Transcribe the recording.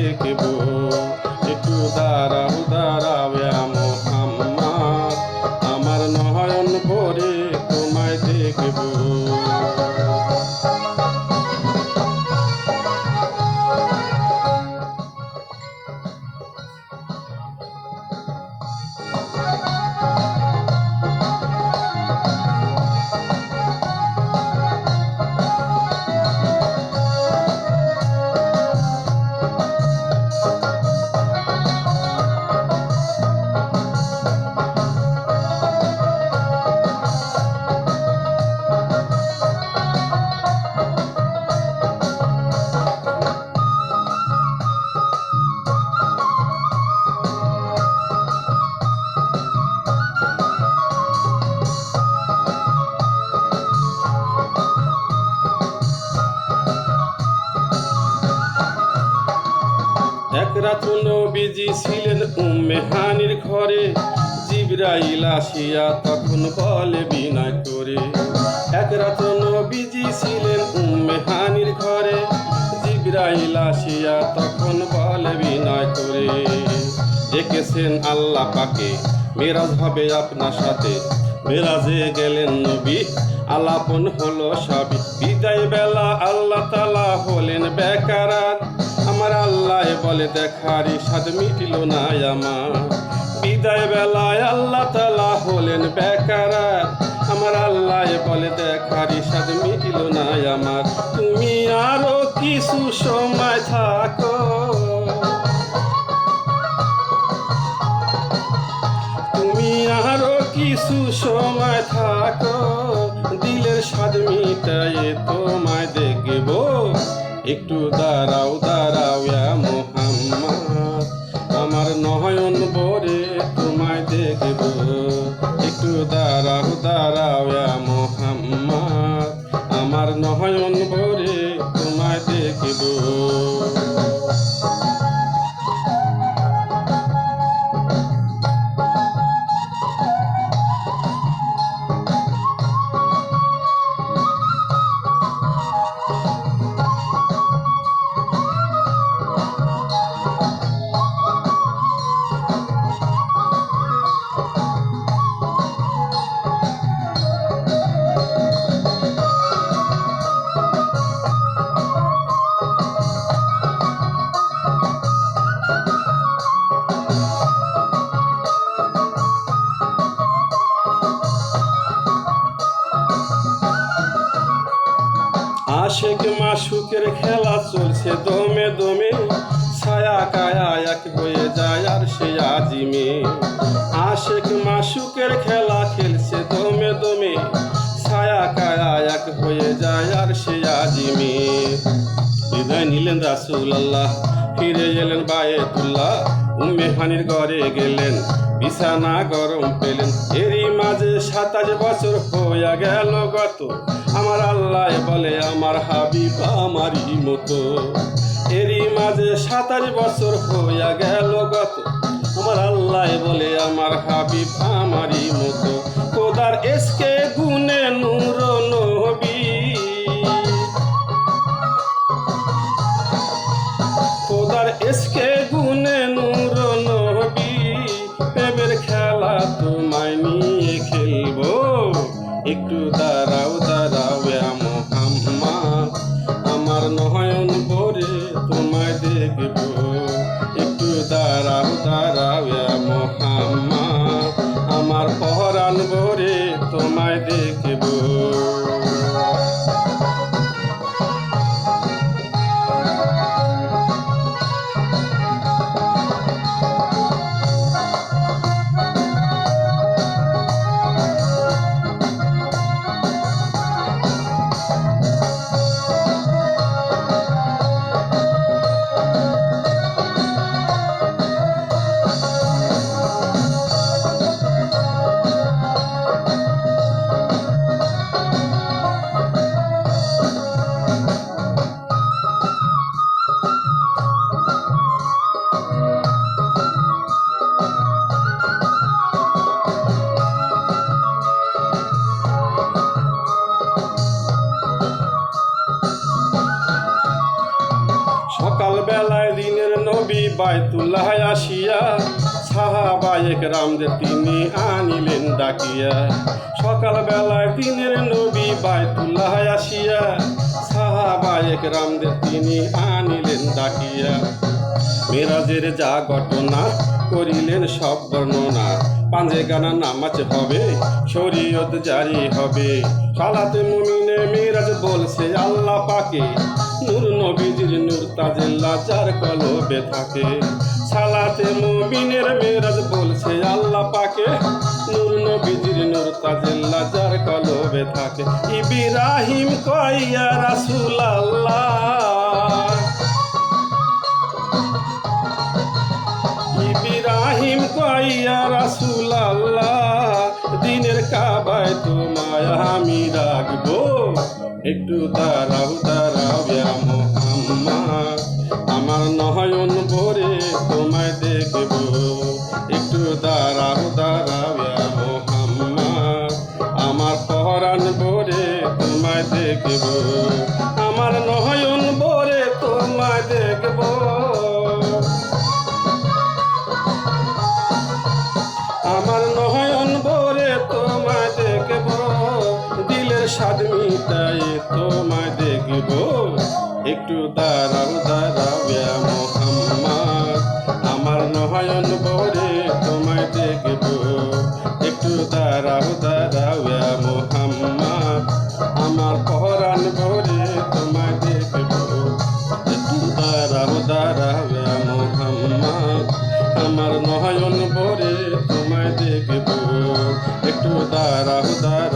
দেখব। একটু দাঁড়াও দাঁড়াও মুহাম্মদ, আমার নয়ন ভরে তোমায় দেখব। এক রাত নবীজি ছিলেন উম্মে হানির ঘরে, জিবরাইল আসিয়া তখন বলে বিনয় করে। এক রাত নবীজি ছিলেন উম্মে হানির ঘরে, জিবরাইল আসিয়া তখন বলে বিনয় করে। ডেকেছেন আল্লাহ পাকে, মেরাজ হবে আপনার সাথে। মেরাজে গেলেন নবী, আলাপন হলো সবই। বিদায় বেলা আল্লাহ তাআলা হলেন বেকারাত, আমার আল্লাহ বলে দেখার স্বাদ মিটিল না আমার। বিদায় বেলায় আল্লাহ তাআলা হলেন বেকারাত, আমার আল্লাহ বলে দেখার স্বাদ মিটিল না আমার। তুমি আরো কিছু সময় থাকো, তুমি আরো কিছু সময় থাকো, দিলের স্বাদ মিটায়ে তোমায় দেখব। একটু দাঁড়াও দাঁড়াও মুহাম্মদ, আমার নয়ন ভরে তোমায় দেখব। একটু দাঁড়াও দাঁড়াও মুহাম্মদ, আমার নয়ন ভরে তোমায় দেখব। আশেক মাশুকের খেলা চলছে দমে দমে, ছায়া কায়া এক হয়ে যায় আর সে আজিমে। আশেক মাশুকের খেলা খেলছে দমে দমে, ছায়া কায়া এক হয়ে যায় আর সে আজিমে। বিদায় নিলেন রাসূলুল্লাহ, ফিরে এলেন বায়তুল্লাহ। উম্মে হানির ঘরে গেলেন, বিছানা গরম পেলেন। এরই মাঝে 27 বছর হইয়া গেল গত, আমার আল্লাহ বলে আমার হাবিব আমারই মতো। এরই মাঝে 27 বছর হইয়া গেল গত, আমার আল্লাহ বলে আমার হাবিব আমারই মতো। খোদার এসকে গুনে নূর নবী, খোদার এসকে গুনে নূর নবী, প্রেমের খেলা তোমায় নিয়ে খেলবো। একটু দাঁড়াও দাঁড়াও মুহাম্মদ, আমার নয়ন ভরে তোমায় দেখব। একটু দাঁড়াও দাঁড়াও মুহাম্মদ, আমার পরাণ ভরে তোমায় দেখব। বাইতুল্লাহ আসিয়া সাহাবায়ে কেরামদের তিনি আনিলেন ডাকিয়া। সকালবেলায় দিনের নবী বাইতুল্লাহ আসিয়া সাহাবায়ে কেরামদের তিনি আনিলেন ডাকিয়া। মেরাজের যা ঘটনা করিলেন সব বর্ণনা, পাঞ্জে গানা নামাজ হবে, শরীয়ত জারি হবে। সালাতে মুমিনে মেরাজ বলছে আল্লাহ পাকে, নূর নবীজির নূর তাজেল্লা যার কলবে থাকে। সালাতে মুমিনের মেরাজ বলছে আল্লাহ পাকে, নূর নবীজির নূর তাজেল্লা যার কলবে থাকে। ইব্রাহিম কয় ইয়া রাসূলুল্লাহ, ইব্রাহিম কয় ইয়া রাসূলুল্লাহ, দিনের কাবায় তোমায় আমি রাখবো, একটু দাঁড়াও দাঁড়াও ইয়া মুহাম্মদ, আমার নয়ন ভরে তোমায় দেখব। একটু দাঁড়াও দাঁড়াও ইয়া মুহাম্মদ, আমার পরাণ ভরে তোমায় দেখব, আমার নয়ন ভরে তোমায় দেখব। আমার নয়ন ভরে তোমায় দেখব, দিলের স্বাদ মিটাই তোমায় দেখব। একটু দাঁড়াও দাঁড়াও ইয়া মুহাম্মদ, আমার নয়ন ভরে তোমায় দেখব। একটু দাঁড়াও দাঁড়াও ইয়া মুহাম্মদ, আমার পরাণ ভরে তোমায় দেখব। একটু দাঁড়াও দাঁড়াও ইয়া মুহাম্মদ, আমার নয়ন ভরে তোমায় দেখব। একটু দাঁড়াও দাঁড়াও